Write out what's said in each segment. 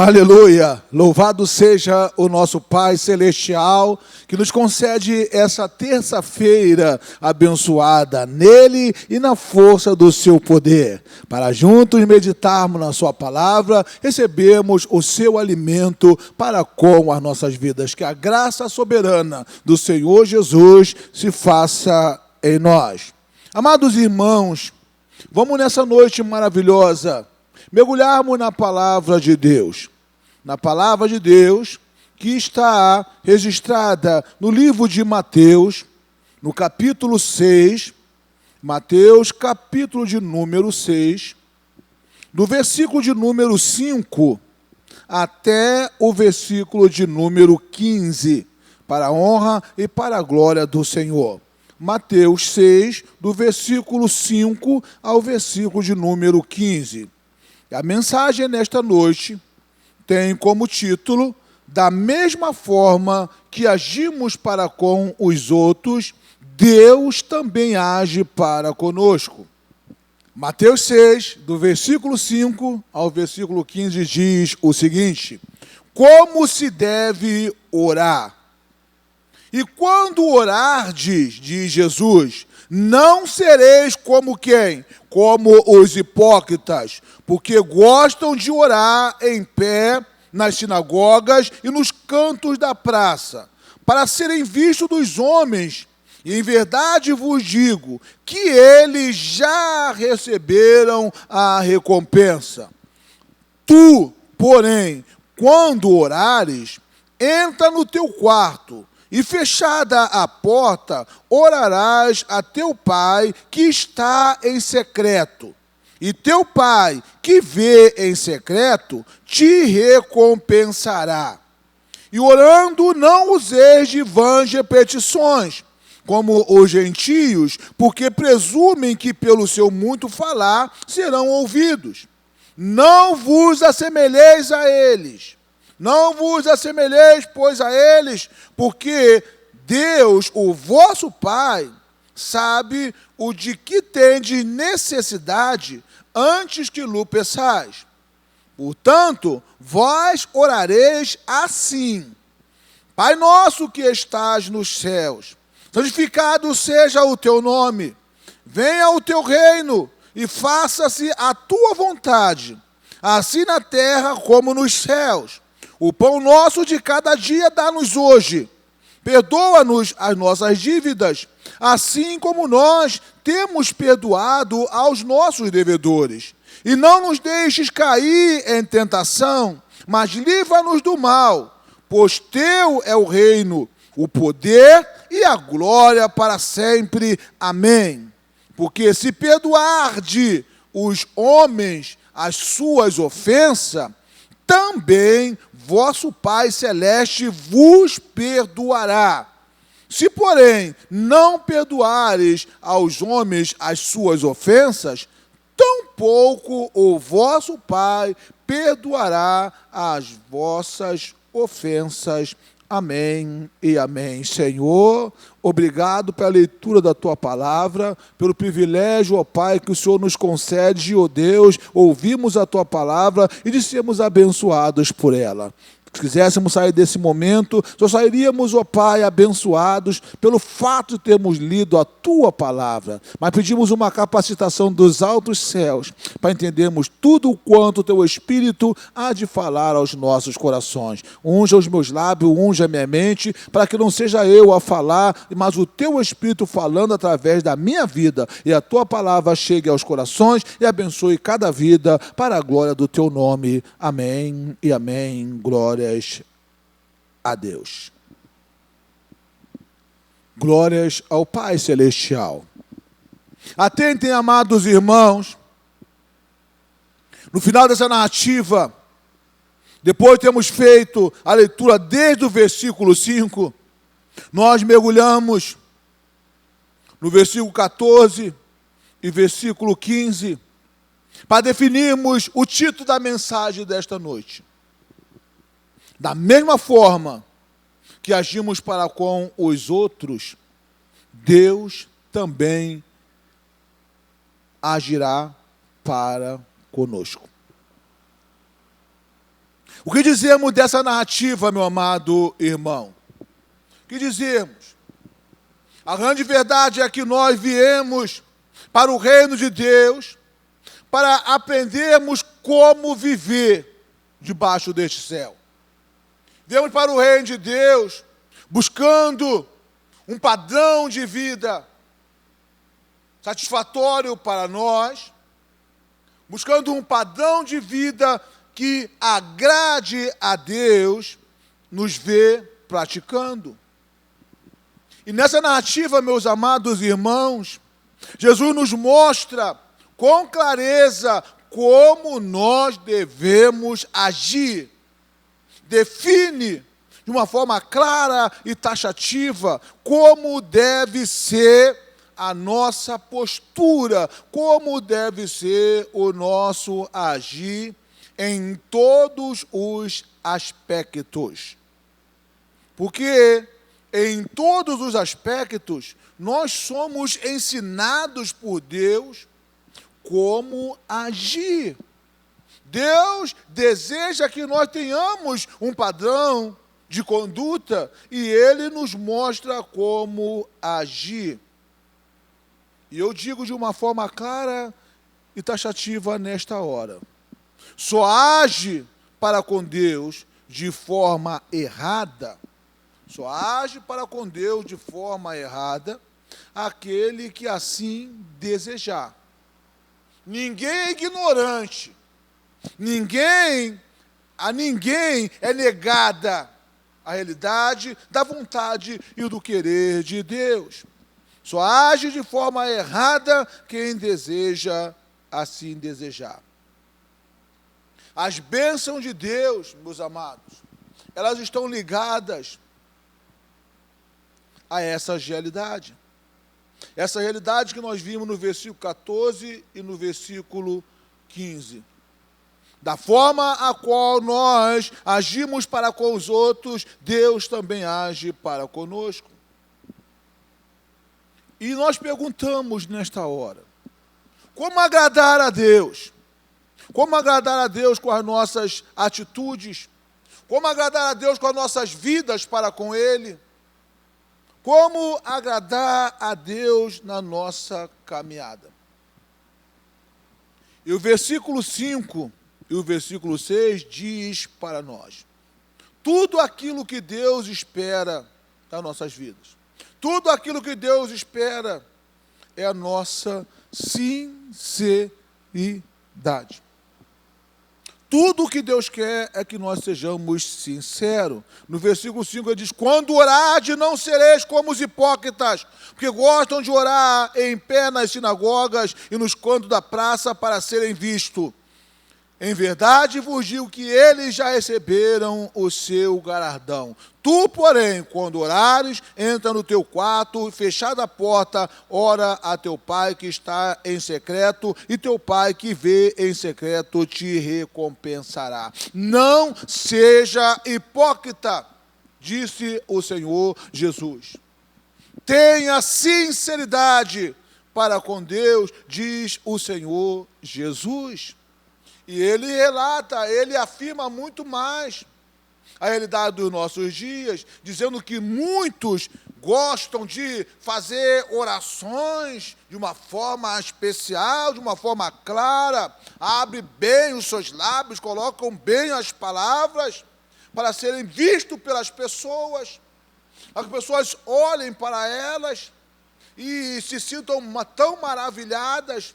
Aleluia! Louvado seja o nosso Pai Celestial, que nos concede essa terça-feira abençoada nele e na força do seu poder, para juntos meditarmos na sua palavra, recebemos o seu alimento para com as nossas vidas. Que a graça soberana do Senhor Jesus se faça em nós. Amados irmãos, vamos nessa noite maravilhosa mergulharmos na palavra de Deus. Na palavra de Deus que está registrada no livro de Mateus, no capítulo 6, Mateus, capítulo de número 6, do versículo de número 5 até o versículo de número 15, para a honra e para a glória do Senhor. Mateus 6, do versículo 5 ao versículo de número 15. A mensagem nesta noite tem como título: da mesma forma que agimos para com os outros, Deus também age para conosco. Mateus 6, do versículo 5 ao versículo 15, diz o seguinte: como se deve orar? E quando orardes, diz Jesus, não sereis como quem? Como os hipócritas, porque gostam de orar em pé nas sinagogas e nos cantos da praça, para serem vistos dos homens. E em verdade vos digo que eles já receberam a recompensa. Tu, porém, quando orares, entra no teu quarto, e fechada a porta, orarás a teu pai que está em secreto. E teu pai que vê em secreto te recompensará. E orando não useis de vãs repetições, como os gentios, porque presumem que pelo seu muito falar serão ouvidos. Não vos assemelheis a eles. Não vos assemelheis, pois, a eles, porque Deus, o vosso Pai, sabe o de que tendes necessidade antes que lhe peçais. Portanto, vós orareis assim: Pai nosso que estás nos céus, santificado seja o teu nome, venha o teu reino e faça-se a tua vontade, assim na terra como nos céus. O pão nosso de cada dia dá-nos hoje. Perdoa-nos as nossas dívidas, assim como nós temos perdoado aos nossos devedores. E não nos deixes cair em tentação, mas livra-nos do mal, pois teu é o reino, o poder e a glória para sempre. Amém. Porque se perdoarde os homens as suas ofensas, também vosso Pai Celeste vos perdoará. Se, porém, não perdoares aos homens as suas ofensas, tampouco o vosso Pai perdoará as vossas ofensas. Amém e amém. Senhor, obrigado pela leitura da Tua palavra, pelo privilégio, ó Pai, que o Senhor nos concede, ó Deus, ouvimos a Tua palavra e de sermos abençoados por ela. Se quiséssemos sair desse momento, só sairíamos, ó Pai, abençoados pelo fato de termos lido a Tua palavra. Mas pedimos uma capacitação dos altos céus para entendermos tudo quanto o Teu Espírito há de falar aos nossos corações. Unja os meus lábios, unja a minha mente, para que não seja eu a falar, mas o Teu Espírito falando através da minha vida. E a Tua palavra chegue aos corações e abençoe cada vida para a glória do Teu nome. Amém e amém. Glórias a Deus. Glórias ao Pai Celestial. Atentem, amados irmãos, no final dessa narrativa, depois de termos feito a leitura desde o versículo 5, nós mergulhamos no versículo 14 e versículo 15, para definirmos o título da mensagem desta noite. Da mesma forma que agimos para com os outros, Deus também agirá para conosco. O que dizemos dessa narrativa, meu amado irmão? O que dizemos? A grande verdade é que nós viemos para o reino de Deus para aprendermos como viver debaixo deste céu. Viemos para o reino de Deus buscando um padrão de vida satisfatório para nós, buscando um padrão de vida que agrade a Deus, nos vê praticando. E nessa narrativa, meus amados irmãos, Jesus nos mostra com clareza como nós devemos agir. Define de uma forma clara e taxativa como deve ser a nossa postura, como deve ser o nosso agir em todos os aspectos. Porque em todos os aspectos nós somos ensinados por Deus como agir. Deus deseja que nós tenhamos um padrão de conduta e Ele nos mostra como agir. E eu digo de uma forma clara e taxativa nesta hora: só age para com Deus de forma errada, só age para com Deus de forma errada aquele que assim desejar. Ninguém é ignorante, a ninguém é negada a realidade da vontade e do querer de Deus. Só age de forma errada quem deseja assim desejar. As bênçãos de Deus, meus amados, elas estão ligadas a essa realidade. Essa realidade que nós vimos no versículo 14 e no versículo 15. Da forma a qual nós agimos para com os outros, Deus também age para conosco. E nós perguntamos nesta hora: como agradar a Deus? Como agradar a Deus com as nossas atitudes? Como agradar a Deus com as nossas vidas para com Ele? Como agradar a Deus na nossa caminhada? E o versículo 5 e o versículo 6 diz para nós tudo aquilo que Deus espera das nossas vidas. Tudo aquilo que Deus espera é a nossa sinceridade. Tudo o que Deus quer é que nós sejamos sinceros. No versículo 5 ele diz: quando orardes, não sereis como os hipócritas, porque gostam de orar em pé nas sinagogas e nos cantos da praça para serem vistos. Em verdade vos digo que eles já receberam o seu galardão. Tu, porém, quando orares, entra no teu quarto, fechada a porta, ora a teu pai que está em secreto, e teu pai que vê em secreto te recompensará. Não seja hipócrita, disse o Senhor Jesus. Tenha sinceridade para com Deus, diz o Senhor Jesus. E ele relata, ele afirma muito mais a realidade dos nossos dias, dizendo que muitos gostam de fazer orações de uma forma especial, de uma forma clara, abre bem os seus lábios, colocam bem as palavras para serem vistos pelas pessoas. As pessoas olhem para elas e se sintam tão maravilhadas,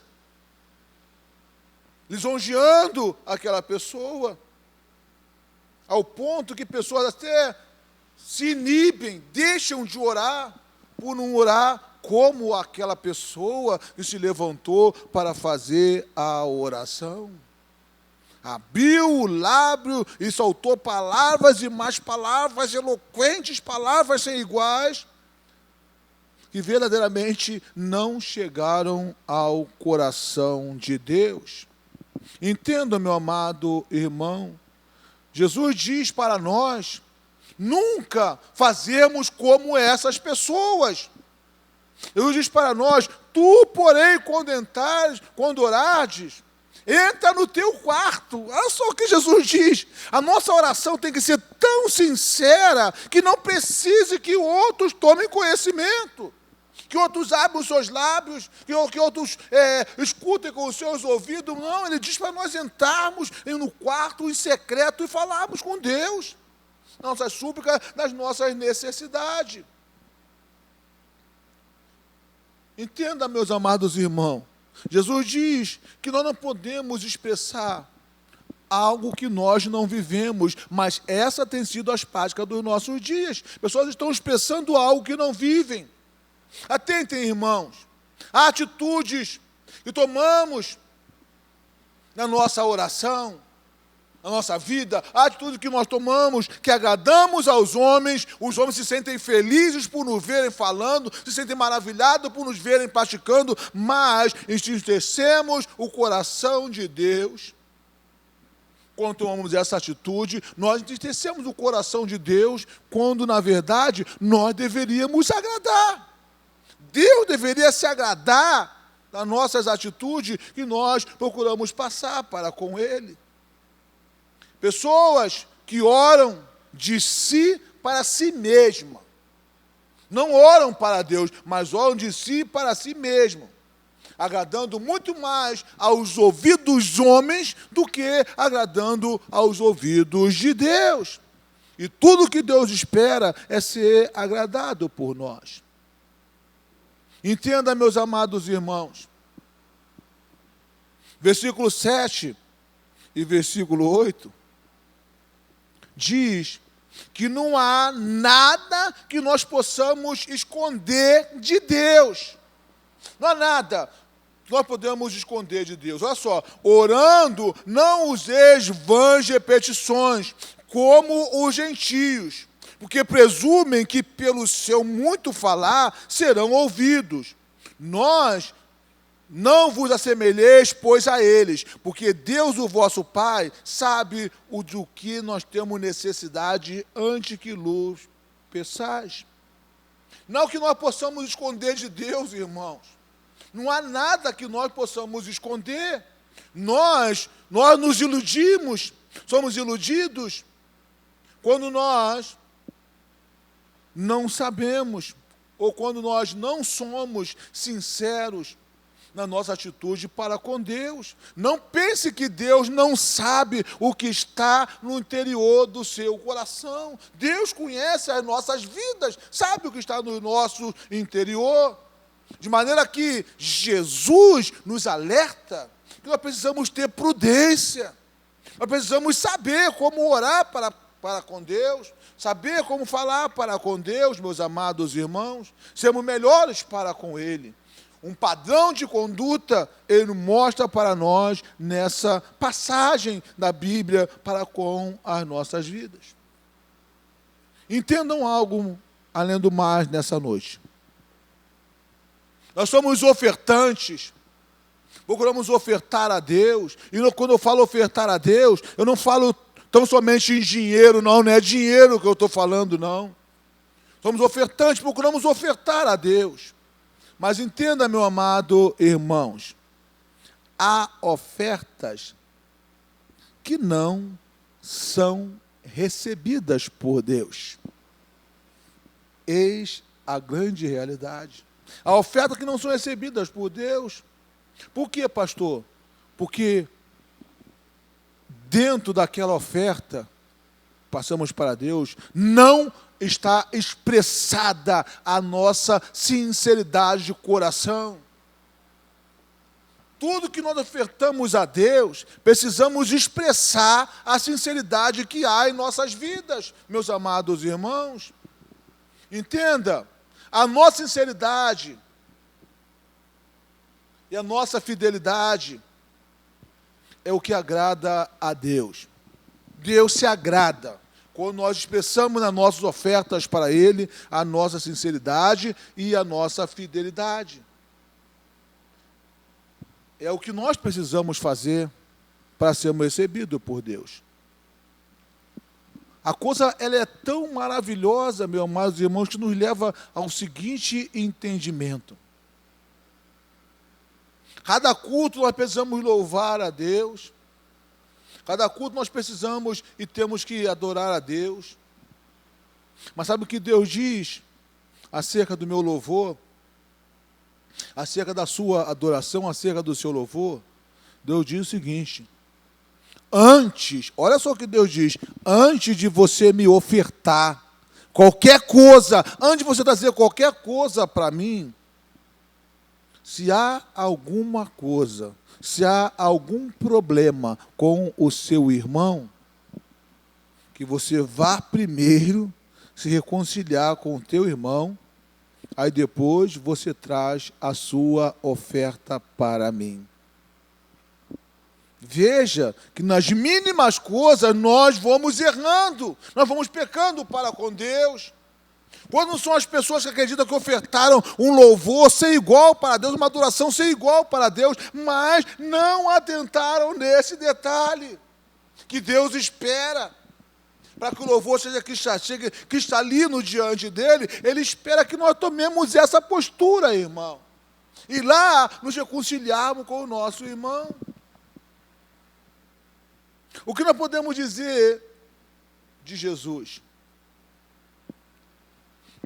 lisonjeando aquela pessoa, ao ponto que pessoas até se inibem, deixam de orar, por não orar como aquela pessoa que se levantou para fazer a oração. Abriu o lábio e soltou palavras e mais palavras, eloquentes palavras sem iguais, que verdadeiramente não chegaram ao coração de Deus. Entenda, meu amado irmão, Jesus diz para nós nunca fazermos como essas pessoas. Jesus diz para nós: tu, porém, quando orares, Entra no teu quarto. Olha só o que Jesus diz. A nossa oração tem que ser tão sincera que não precise que outros tomem conhecimento, que outros abram os seus lábios, que outros escutem com os seus ouvidos. Não, ele diz para nós entrarmos no quarto em secreto e falarmos com Deus. Nossas súplicas, das nossas necessidades. Entenda, meus amados irmãos. Jesus diz que nós não podemos expressar algo que nós não vivemos, mas essa tem sido as práticas dos nossos dias. Pessoas estão expressando algo que não vivem. Atentem, irmãos, há atitudes que tomamos na nossa oração, na nossa vida, a atitude que nós tomamos, que agradamos aos homens, os homens se sentem felizes por nos verem falando, se sentem maravilhados por nos verem praticando, mas entristecemos o coração de Deus. Quando tomamos essa atitude, nós entristecemos o coração de Deus, quando, na verdade, nós deveríamos agradar. Deus deveria se agradar das nossas atitudes que nós procuramos passar para com Ele. Pessoas que oram de si para si mesma. Não oram para Deus, mas oram de si para si mesmo, agradando muito mais aos ouvidos dos homens do que agradando aos ouvidos de Deus. E tudo que Deus espera é ser agradado por nós. Entenda, meus amados irmãos, versículo 7 e versículo 8, diz que não há nada que nós possamos esconder de Deus. Não há nada que nós podemos esconder de Deus. Olha só, orando, não useis vãs repetições, como os gentios, porque presumem que pelo seu muito falar serão ouvidos. Nós não vos assemelheis, pois, a eles, porque Deus, o vosso Pai, sabe do que nós temos necessidade antes que luz peçais. Não que nós possamos esconder de Deus, irmãos. Não há nada que nós possamos esconder. Nós nos iludimos, somos iludidos, quando nós não sabemos, ou quando nós não somos sinceros na nossa atitude para com Deus. Não pense que Deus não sabe o que está no interior do seu coração. Deus conhece as nossas vidas, sabe o que está no nosso interior. De maneira que Jesus nos alerta que nós precisamos ter prudência. Nós precisamos saber como orar para com Deus, saber como falar para com Deus, meus amados irmãos, sermos melhores para com Ele. Um padrão de conduta Ele mostra para nós nessa passagem da Bíblia para com as nossas vidas. Entendam algo além do mais nessa noite. Nós somos ofertantes, procuramos ofertar a Deus, e quando eu falo ofertar a Deus, eu não falo tão somente em dinheiro, não é dinheiro que eu estou falando, não. Somos ofertantes, procuramos ofertar a Deus. Mas entenda, meu amado irmãos, há ofertas que não são recebidas por Deus. Eis a grande realidade. Há ofertas que não são recebidas por Deus. Por quê, pastor? Porque dentro daquela oferta, passamos para Deus, não está expressada a nossa sinceridade de coração. Tudo que nós ofertamos a Deus, precisamos expressar a sinceridade que há em nossas vidas, meus amados irmãos. Entenda, a nossa sinceridade e a nossa fidelidade é o que agrada a Deus. Deus se agrada quando nós expressamos nas nossas ofertas para Ele a nossa sinceridade e a nossa fidelidade. É o que nós precisamos fazer para sermos recebidos por Deus. A coisa ela é tão maravilhosa, meus amados irmãos, que nos leva ao seguinte entendimento. Cada culto nós precisamos louvar a Deus. Cada culto nós precisamos e temos que adorar a Deus. Mas sabe o que Deus diz acerca do meu louvor? Acerca da sua adoração, acerca do seu louvor? Deus diz o seguinte: antes, olha só o que Deus diz, antes de você me ofertar qualquer coisa, antes de você trazer qualquer coisa para mim, se há alguma coisa, se há algum problema com o seu irmão, que você vá primeiro se reconciliar com o teu irmão, aí depois você traz a sua oferta para mim. Veja que nas mínimas coisas nós vamos errando, nós vamos pecando para com Deus. Quando são as pessoas que acreditam que ofertaram um louvor sem igual para Deus, uma adoração sem igual para Deus, mas não atentaram nesse detalhe que Deus espera. Para que o louvor seja cristalino diante dele, ele espera que nós tomemos essa postura, irmão. E lá nos reconciliarmos com o nosso irmão. O que nós podemos dizer de Jesus?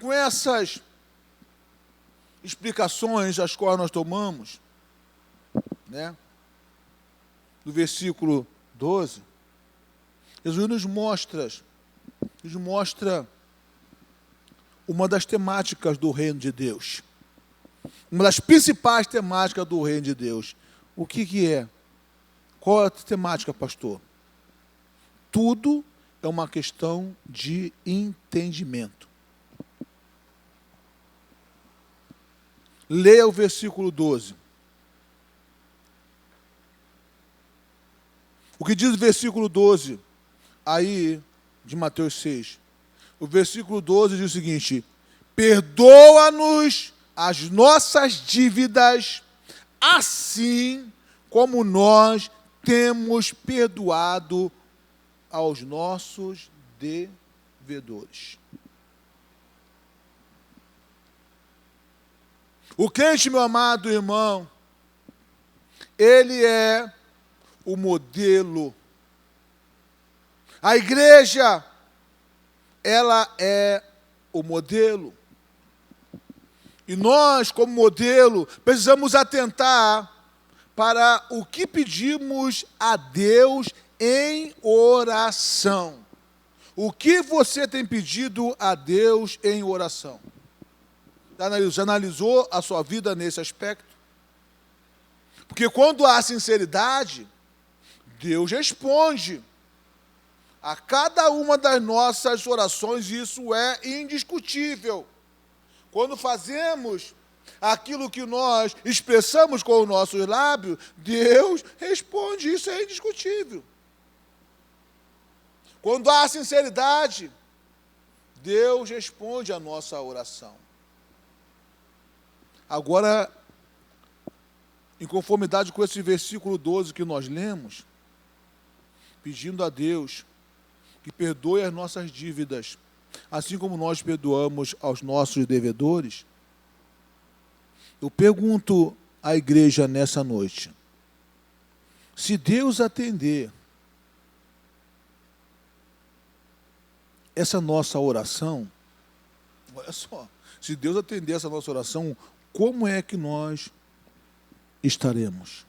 Com essas explicações as quais nós tomamos, né, do versículo 12, Jesus nos mostra uma das temáticas do reino de Deus. Uma das principais temáticas do reino de Deus. O que é? Qual é a temática, pastor? Tudo é uma questão de entendimento. Leia o versículo 12. O que diz o versículo 12, aí, de Mateus 6? O versículo 12 diz o seguinte: perdoa-nos as nossas dívidas, assim como nós temos perdoado aos nossos devedores. O crente, meu amado irmão, ele é o modelo. A igreja, ela é o modelo. E nós, como modelo, precisamos atentar para o que pedimos a Deus em oração. O que você tem pedido a Deus em oração? Já analisou a sua vida nesse aspecto? Porque quando há sinceridade, Deus responde a cada uma das nossas orações, e isso é indiscutível. Quando fazemos aquilo que nós expressamos com os nossos lábios, Deus responde, isso é indiscutível. Quando há sinceridade, Deus responde a nossa oração. Agora, em conformidade com esse versículo 12 que nós lemos, pedindo a Deus que perdoe as nossas dívidas, assim como nós perdoamos aos nossos devedores, eu pergunto à igreja nessa noite: se Deus atender essa nossa oração, olha só, se Deus atender essa nossa oração, como é que nós estaremos?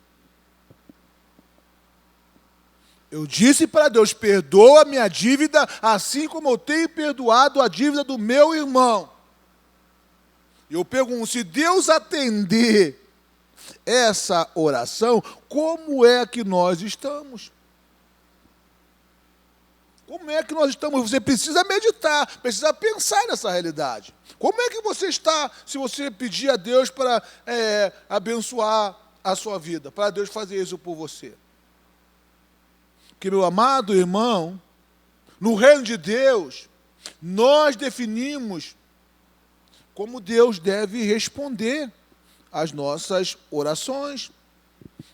Eu disse para Deus: perdoa a minha dívida, assim como eu tenho perdoado a dívida do meu irmão. Eu pergunto, se Deus atender essa oração, como é que nós estamos? Como é que nós estamos? Você precisa meditar, precisa pensar nessa realidade. Como é que você está, se você pedir a Deus para abençoar a sua vida, para Deus fazer isso por você? Porque, meu amado irmão, no reino de Deus, nós definimos como Deus deve responder às nossas orações.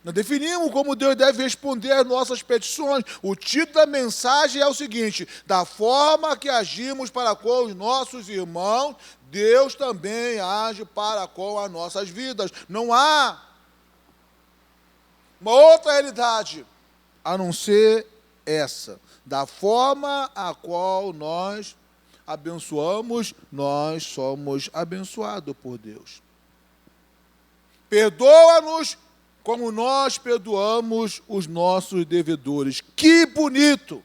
Nós definimos como Deus deve responder às nossas petições. O título da mensagem é o seguinte: da forma que agimos para com os nossos irmãos, Deus também age para com as nossas vidas. Não há uma outra realidade, a não ser essa. Da forma a qual nós abençoamos, nós somos abençoados por Deus. Perdoa-nos como nós perdoamos os nossos devedores. Que bonito,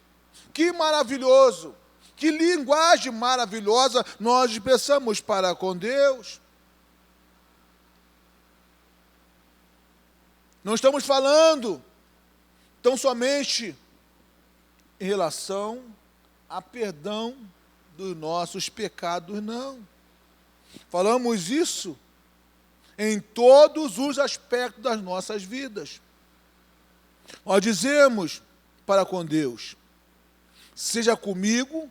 que maravilhoso, que linguagem maravilhosa nós expressamos para com Deus. Não estamos falando tão somente em relação a perdão dos nossos pecados, não. Falamos isso em todos os aspectos das nossas vidas. Nós dizemos para com Deus: seja comigo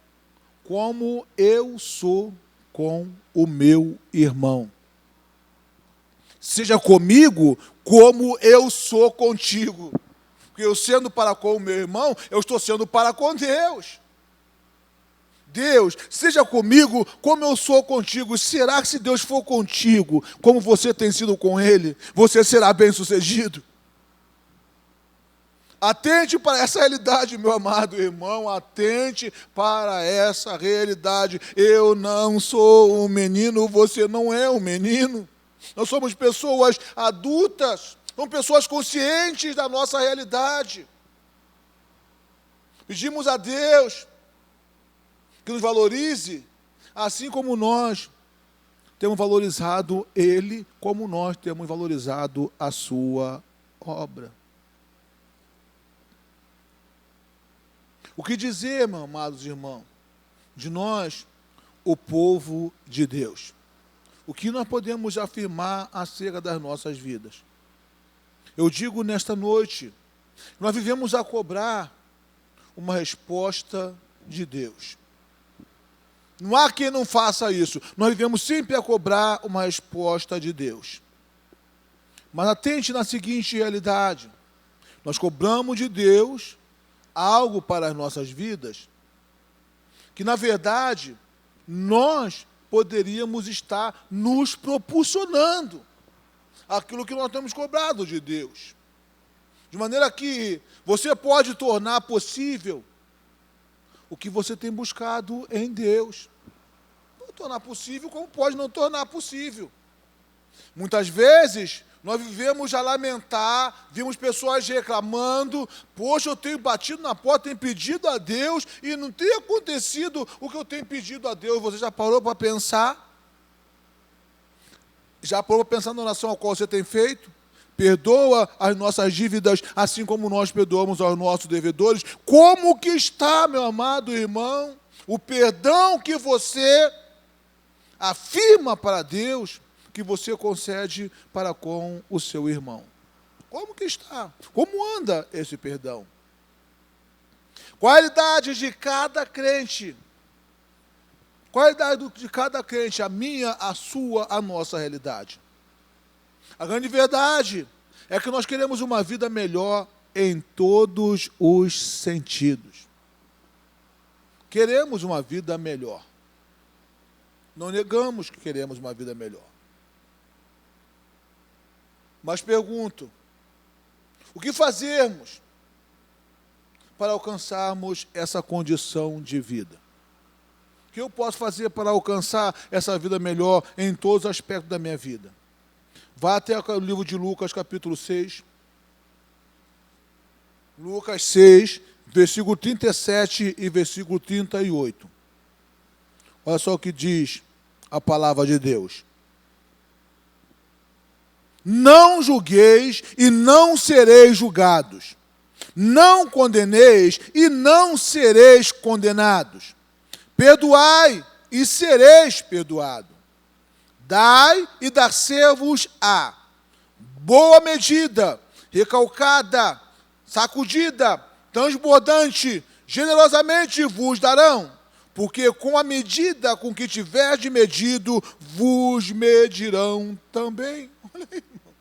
como eu sou com o meu irmão. Seja comigo como eu sou contigo. Porque eu sendo para com o meu irmão, eu estou sendo para com Deus. Deus, seja comigo como eu sou contigo. Será que se Deus for contigo, como você tem sido com Ele, você será bem-sucedido? Atente para essa realidade, meu amado irmão, atente para essa realidade. Eu não sou um menino, você não é um menino. Nós somos pessoas adultas, somos pessoas conscientes da nossa realidade. Pedimos a Deus que nos valorize, assim como nós temos valorizado Ele, como nós temos valorizado a sua obra. O que dizer, meus amados irmãos, de nós, o povo de Deus? O que nós podemos afirmar acerca das nossas vidas? Eu digo nesta noite, nós vivemos a cobrar uma resposta de Deus. Não há quem não faça isso. Nós vivemos sempre a cobrar uma resposta de Deus. Mas atente na seguinte realidade: nós cobramos de Deus algo para as nossas vidas que, na verdade, nós poderíamos estar nos proporcionando aquilo que nós temos cobrado de Deus. De maneira que você pode tornar possível o que você tem buscado em Deus. Pode tornar possível, como pode não tornar possível. Muitas vezes, nós vivemos a lamentar, vimos pessoas reclamando: poxa, eu tenho batido na porta, tenho pedido a Deus e não tem acontecido o que eu tenho pedido a Deus. Você já parou para pensar? Já parou para pensar na oração a qual você tem feito? Perdoa as nossas dívidas, assim como nós perdoamos aos nossos devedores. Como que está, meu amado irmão, o perdão que você afirma para Deus, que você concede para com o seu irmão? Como que está? Como anda esse perdão? Qual a idade de cada crente? Qual a idade de cada crente? A minha, a sua, a nossa realidade. A grande verdade é que nós queremos uma vida melhor em todos os sentidos. Queremos uma vida melhor. Não negamos que queremos uma vida melhor. Mas pergunto: o que fazermos para alcançarmos essa condição de vida? O que eu posso fazer para alcançar essa vida melhor em todos os aspectos da minha vida? Vá até o livro de Lucas, capítulo 6. Lucas 6, versículo 37 e versículo 38. Olha só o que diz a palavra de Deus. Não julgueis e não sereis julgados. Não condeneis e não sereis condenados. Perdoai e sereis perdoados. Dai e dar-se-vos-á. Boa medida, recalcada, sacudida, transbordante, generosamente vos darão. Porque com a medida com que tiverdes medido, vos medirão também. Olha aí, irmão.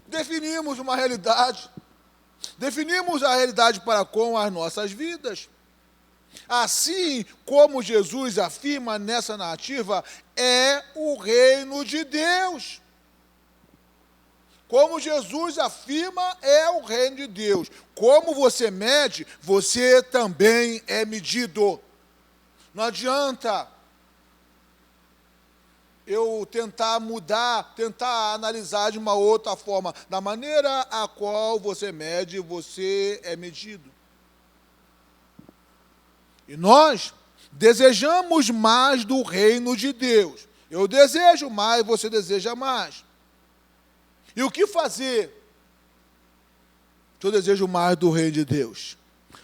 Definimos uma realidade. Definimos a realidade para com as nossas vidas. Assim como Jesus afirma nessa narrativa, é o reino de Deus. Como Jesus afirma, é o reino de Deus. Como você mede, você também é medido. Não adianta eu tentar mudar, tentar analisar de uma outra forma. Da maneira a qual você mede, você é medido. E nós desejamos mais do reino de Deus. Eu desejo mais, você deseja mais. E o que fazer? Eu desejo mais do reino de Deus.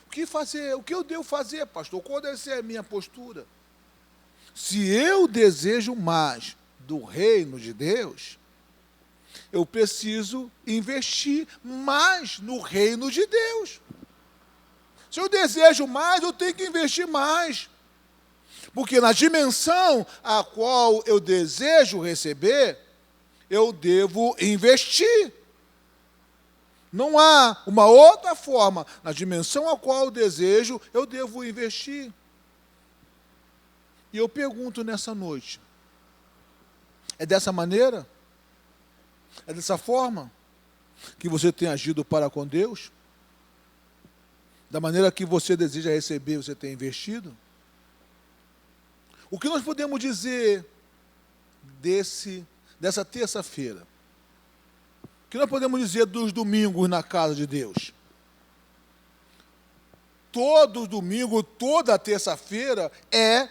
O que fazer? O que eu devo fazer, pastor? Qual deve ser a minha postura? Se eu desejo mais do reino de Deus, eu preciso investir mais no reino de Deus. Se eu desejo mais, eu tenho que investir mais. Porque na dimensão a qual eu desejo receber, eu devo investir. Não há uma outra forma. Na dimensão a qual eu desejo, eu devo investir. E eu pergunto nessa noite, é dessa maneira? É dessa forma que você tem agido para com Deus? Da maneira que você deseja receber, você tem investido? O que nós podemos dizer dessa terça-feira? O que nós podemos dizer dos domingos na casa de Deus? Todo domingo, toda terça-feira é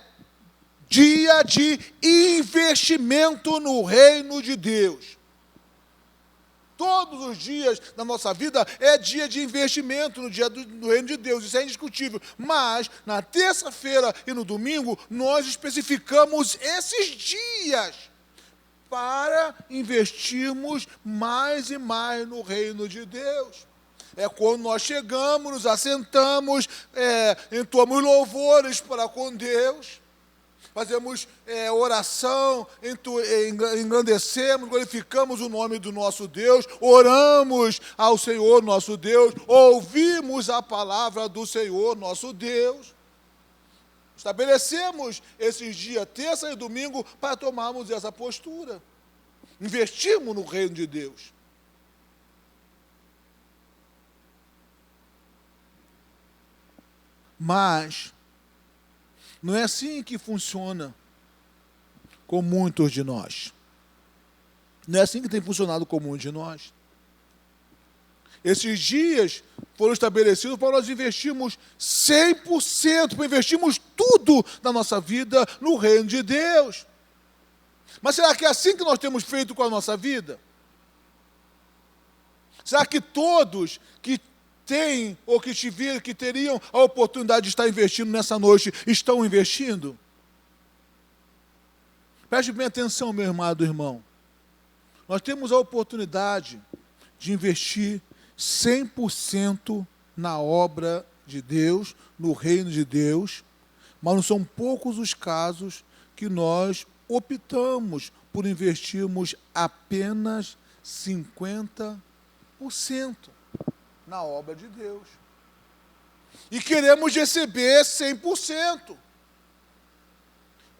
dia de investimento no reino de Deus. Todos os dias da nossa vida é dia de investimento no dia do reino de Deus, isso é indiscutível. Mas, na terça-feira e no domingo, nós especificamos esses dias para investirmos mais e mais no reino de Deus. É quando nós chegamos, nos assentamos, entoamos louvores para com Deus, fazemos oração, engrandecemos, glorificamos o nome do nosso Deus, oramos ao Senhor nosso Deus, ouvimos a palavra do Senhor nosso Deus. Estabelecemos esses dias, terça e domingo, para tomarmos essa postura. Investimos no reino de Deus. Mas não é assim que funciona com muitos de nós. Não é assim que tem funcionado com muitos de nós. Esses dias foram estabelecidos para nós investirmos 100%, para investirmos tudo na nossa vida no reino de Deus. Mas será que é assim que nós temos feito com a nossa vida? Será que todos que têm ou que tiveram, que teriam a oportunidade de estar investindo nessa noite, estão investindo? Preste bem atenção, meu amado irmão. Nós temos a oportunidade de investir 100% na obra de Deus, no reino de Deus, mas não são poucos os casos que nós optamos por investirmos apenas 50% na obra de Deus. E queremos receber 100%.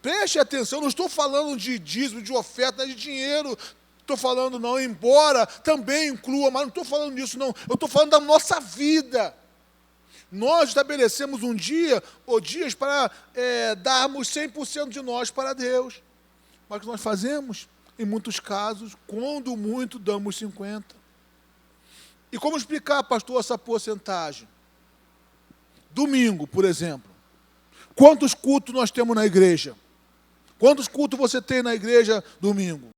Preste atenção, não estou falando de dízimo, de oferta, de dinheiro. Estou falando não, embora também inclua, mas não estou falando disso não. Eu estou falando da nossa vida. Nós estabelecemos um dia ou dias para darmos 100% de nós para Deus. Mas o que nós fazemos? Em muitos casos, quando muito, damos 50%. E como explicar, pastor, essa porcentagem? Domingo, por exemplo. Quantos cultos nós temos na igreja? Quantos cultos você tem na igreja domingo?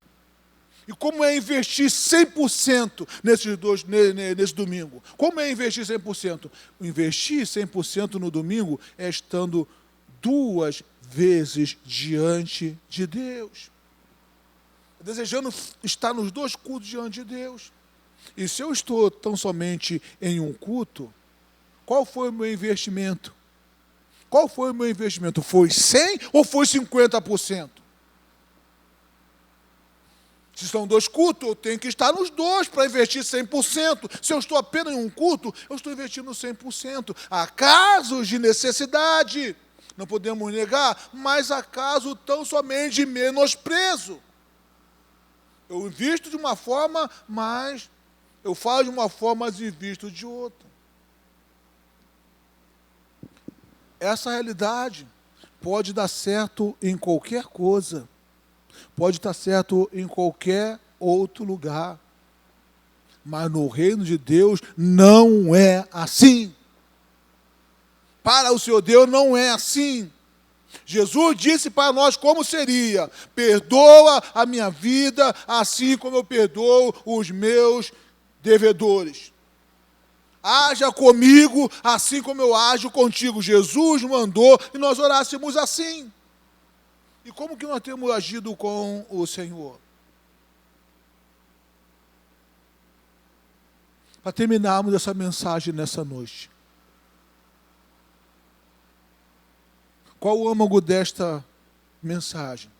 E como é investir 100% nesse domingo? Como é investir 100%? Investir 100% no domingo é estando 2 vezes diante de Deus. Desejando estar nos 2 cultos diante de Deus. E se eu estou tão somente em um culto, qual foi o meu investimento? Qual foi o meu investimento? Foi 100% ou foi 50%? Se são 2 cultos, eu tenho que estar nos 2 para investir 100%. Se eu estou apenas em um culto, eu estou investindo 100%. Há casos de necessidade, não podemos negar, mas há casos tão somente de menosprezo. Eu Eu invisto de uma forma, mas eu falo de uma forma, mas invisto de outra. Essa realidade pode dar certo em qualquer coisa. Pode estar certo em qualquer outro lugar. Mas no reino de Deus não é assim. Para o seu Deus não é assim. Jesus disse para nós como seria: perdoa a minha vida assim como eu perdoo os meus devedores. Haja comigo assim como eu ajo contigo. Jesus mandou e nós orássemos assim. E como que nós temos agido com o Senhor? Para terminarmos essa mensagem nessa noite, qual o âmago desta mensagem?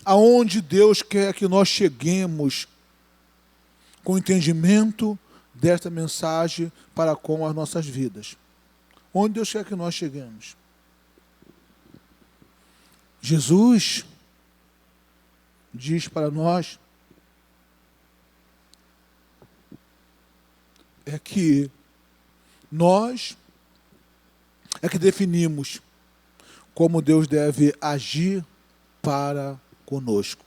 Aonde Deus quer que nós cheguemos com o entendimento desta mensagem para com as nossas vidas? Onde Deus quer que nós cheguemos? Jesus diz para nós é que nós é que definimos como Deus deve agir para conosco.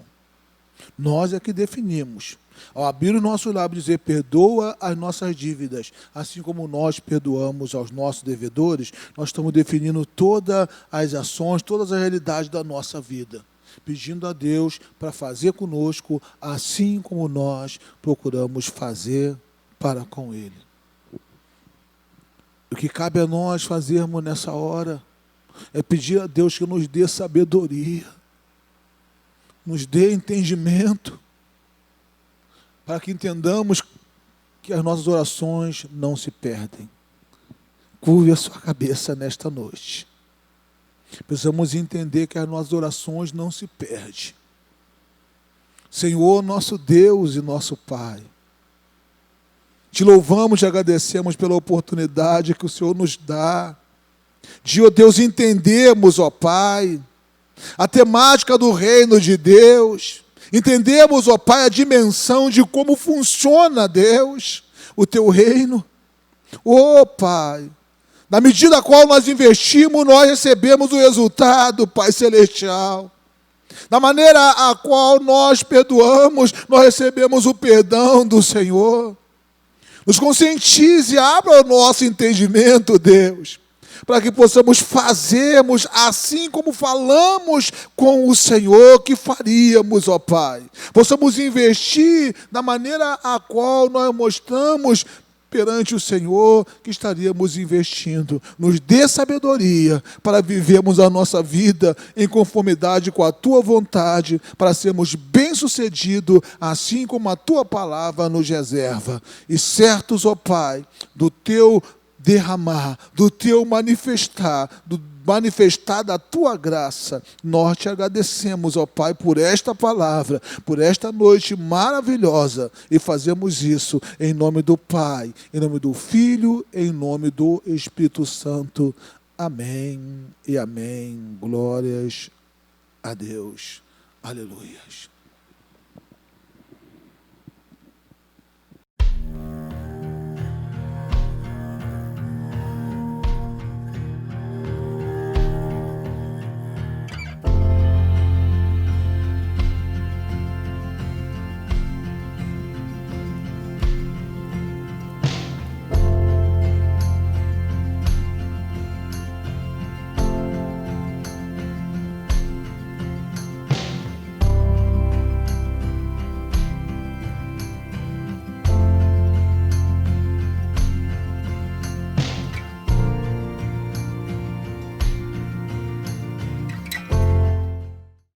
Nós é que definimos. Ao abrir o nosso lábio e dizer, perdoa as nossas dívidas, assim como nós perdoamos aos nossos devedores, nós estamos definindo todas as ações, todas as realidades da nossa vida, pedindo a Deus para fazer conosco, assim como nós procuramos fazer para com Ele. O que cabe a nós fazermos nessa hora é pedir a Deus que nos dê sabedoria, nos dê entendimento, para que entendamos que as nossas orações não se perdem. Curve a sua cabeça nesta noite. Precisamos entender que as nossas orações não se perdem. Senhor, nosso Deus e nosso Pai, te louvamos e agradecemos pela oportunidade que o Senhor nos dá de, ó Deus, entendermos, ó Pai, a temática do reino de Deus. Entendemos, ó Pai, a dimensão de como funciona, Deus, o Teu reino. Ó Pai, na medida a qual nós investimos, nós recebemos o resultado, Pai Celestial. Da maneira a qual nós perdoamos, nós recebemos o perdão do Senhor. Nos conscientize, abra o nosso entendimento, Deus, para que possamos fazermos assim como falamos com o Senhor que faríamos, ó Pai. Possamos investir da maneira a qual nós mostramos perante o Senhor que estaríamos investindo. Nos dê sabedoria para vivermos a nossa vida em conformidade com a Tua vontade, para sermos bem-sucedidos, assim como a Tua palavra nos reserva. E certos, ó Pai, do Teu derramar, do Teu manifestar, do manifestar da Tua graça, nós te agradecemos, ó Pai, por esta palavra, por esta noite maravilhosa, e fazemos isso em nome do Pai, em nome do Filho, em nome do Espírito Santo. Amém e amém. Glórias a Deus. Aleluias.